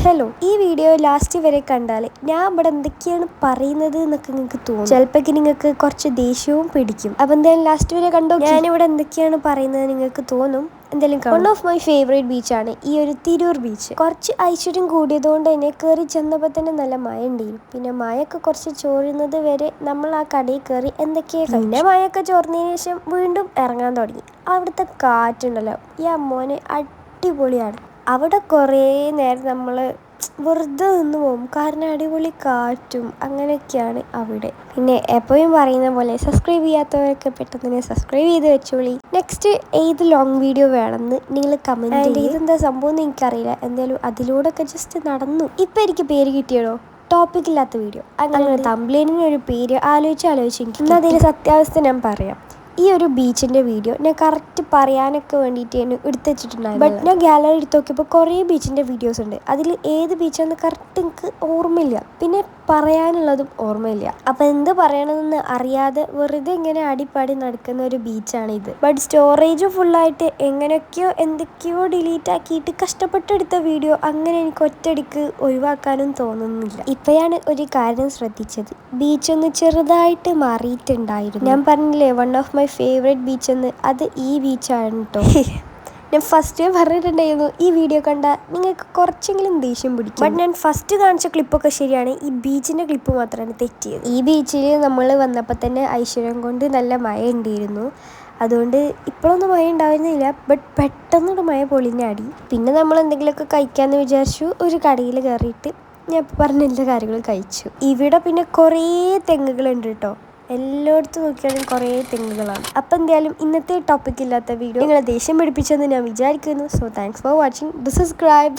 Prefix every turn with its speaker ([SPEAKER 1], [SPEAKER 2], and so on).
[SPEAKER 1] Hello, ഈ video last വരെ കണ്ടാൽ ഞാൻ ഇവിടെ എന്തൊക്കെയാണ് പറയുന്നത് എന്നൊക്കെ നിങ്ങൾക്ക് തോന്നും. ചിലപ്പോൾ നിങ്ങൾക്ക് കുറച്ച് ദേഷ്യവും പിടിക്കും. അപ്പം എന്തായാലും ലാസ്റ്റ് വരെ കണ്ടോ. ഞാനിവിടെ എന്തൊക്കെയാണ് പറയുന്നത് നിങ്ങൾക്ക് തോന്നും. എന്തായാലും വൺ ഓഫ് മൈ ഫേവറേറ്റ് ബീച്ചാണ് ഈ ഒരു തിരൂർ ബീച്ച്. കുറച്ച് ഐശ്വര്യം കൂടിയതുകൊണ്ട് തന്നെ കയറി ചെന്നപ്പോൾ തന്നെ നല്ല മഴ ഉണ്ടായിരുന്നു. പിന്നെ മഴയൊക്കെ കുറച്ച് ചോരുന്നത് വരെ നമ്മൾ ആ കടയിൽ കയറി എന്തൊക്കെയാണ്. പിന്നെ മഴയൊക്കെ ചോർന്നതിന് ശേഷം വീണ്ടും ഇറങ്ങാൻ തുടങ്ങി. അവിടുത്തെ കാറ്റുണ്ടല്ലോ, ഈ അമ്മോനെ അടിപൊളിയാണ്. അവിടെ കുറേ നേരം നമ്മൾ വെറുതെ നിന്ന് പോകും. കാരണം അടിപൊളി കാറ്റും അങ്ങനെയൊക്കെയാണ് അവിടെ. പിന്നെ എപ്പോഴും പറയുന്ന പോലെ സബ്സ്ക്രൈബ് ചെയ്യാത്തവരൊക്കെ പെട്ടെന്ന് തന്നെ സബ്സ്ക്രൈബ് ചെയ്ത് വെച്ചോളി. നെക്സ്റ്റ് ഏത് ലോങ് വീഡിയോ വേണമെന്ന് നിങ്ങൾ കമൻറ്റ് ചെയ്ത്. ഇതെന്താ സംഭവം എന്ന് എനിക്കറിയില്ല. എന്തായാലും അതിലൂടെ ഒക്കെ ജസ്റ്റ് നടന്നു. ഇപ്പം എനിക്ക് പേര് കിട്ടിയടോ, ടോപ്പിക് ഇല്ലാത്ത വീഡിയോ. അങ്ങനെ തംബ്ലൈനിന് ഒരു പേര് ആലോചിച്ച് എനിക്ക്. എന്നാൽ അതിൻ്റെ സത്യാവസ്ഥ ഞാൻ പറയാം. ഈ ഒരു ബീച്ചിൻ്റെ വീഡിയോ ഞാൻ കറക്റ്റ് പറയാനൊക്കെ വേണ്ടിയിട്ട് ഞാൻ എടുത്ത് വെച്ചിട്ടുണ്ടായിരുന്നു. ബട്ട് ഞാൻ ഗാലറി എടുത്ത് നോക്കിയപ്പോൾ കുറേ ബീച്ചിൻ്റെ വീഡിയോസ് ഉണ്ട്. അതിൽ ഏത് ബീച്ചാണെന്ന് കറക്റ്റ് എനിക്ക് ഓർമ്മയില്ല. പിന്നെ പറയാനുള്ളതും ഓർമ്മയില്ല. അപ്പം എന്ത് പറയണമെന്ന് അറിയാതെ വെറുതെ ഇങ്ങനെ അടിപ്പാടി നടക്കുന്ന ഒരു ബീച്ചാണ് ഇത്. ബട്ട് സ്റ്റോറേജ് ഫുള്ളായിട്ട് എങ്ങനെയൊക്കെയോ എന്തൊക്കെയോ ഡിലീറ്റ് ആക്കിയിട്ട് കഷ്ടപ്പെട്ടെടുത്ത വീഡിയോ അങ്ങനെ എനിക്ക് ഒറ്റയടിക്ക് ഒഴിവാക്കാനും തോന്നുന്നില്ല. ഇപ്പോഴാണ് ഒരു കാര്യം ശ്രദ്ധിച്ചത്, ബീച്ചൊന്ന് ചെറുതായിട്ട് മാറിയിട്ടുണ്ടായിരുന്നു. ഞാൻ പറഞ്ഞില്ലേ one of my favourite beach എന്ന്, അത് ഈ ബീച്ചാണ് കേട്ടോ. ഞാൻ ഫസ്റ്റ് പറഞ്ഞിട്ടുണ്ടായിരുന്നു ഈ വീഡിയോ കണ്ടാൽ നിങ്ങൾക്ക് കുറച്ചെങ്കിലും ദേഷ്യം പിടിക്കും. ബട്ട് ഞാൻ ഫസ്റ്റ് കാണിച്ച ക്ലിപ്പൊക്കെ ശരിയാണ്, ഈ ബീച്ചിൻ്റെ ക്ലിപ്പ് മാത്രമാണ് തെറ്റിയത്. ഈ ബീച്ചിൽ നമ്മൾ വന്നപ്പോൾ തന്നെ ഐശ്വര്യം കൊണ്ട് നല്ല മഴ ഉണ്ടായിരുന്നു. അതുകൊണ്ട് ഇപ്പോഴൊന്നും മഴ ഉണ്ടായിരുന്നില്ല. ബട്ട് പെട്ടെന്നൊരു മഴ പൊളിഞ്ഞാടി. പിന്നെ നമ്മൾ എന്തെങ്കിലുമൊക്കെ കഴിക്കാമെന്ന് വിചാരിച്ചു ഒരു കടയിൽ കയറിയിട്ട് ഞാൻ ഇപ്പോൾ പറഞ്ഞ എല്ലാ കാര്യങ്ങളും കഴിച്ചു. ഇവിടെ പിന്നെ കുറേ തെങ്ങുകളുണ്ട് കേട്ടോ. എല്ലായിടത്തും നോക്കിയാലും കുറേ തെങ്ങുകളാണ്. അപ്പം എന്തായാലും ഇന്നത്തെ ടോപ്പിക് ഇല്ലാത്ത വീഡിയോ നിങ്ങളെ ദേഷ്യം പിടിപ്പിച്ചെന്ന് ഞാൻ വിചാരിക്കുന്നു. So thanks for watching. Do subscribe.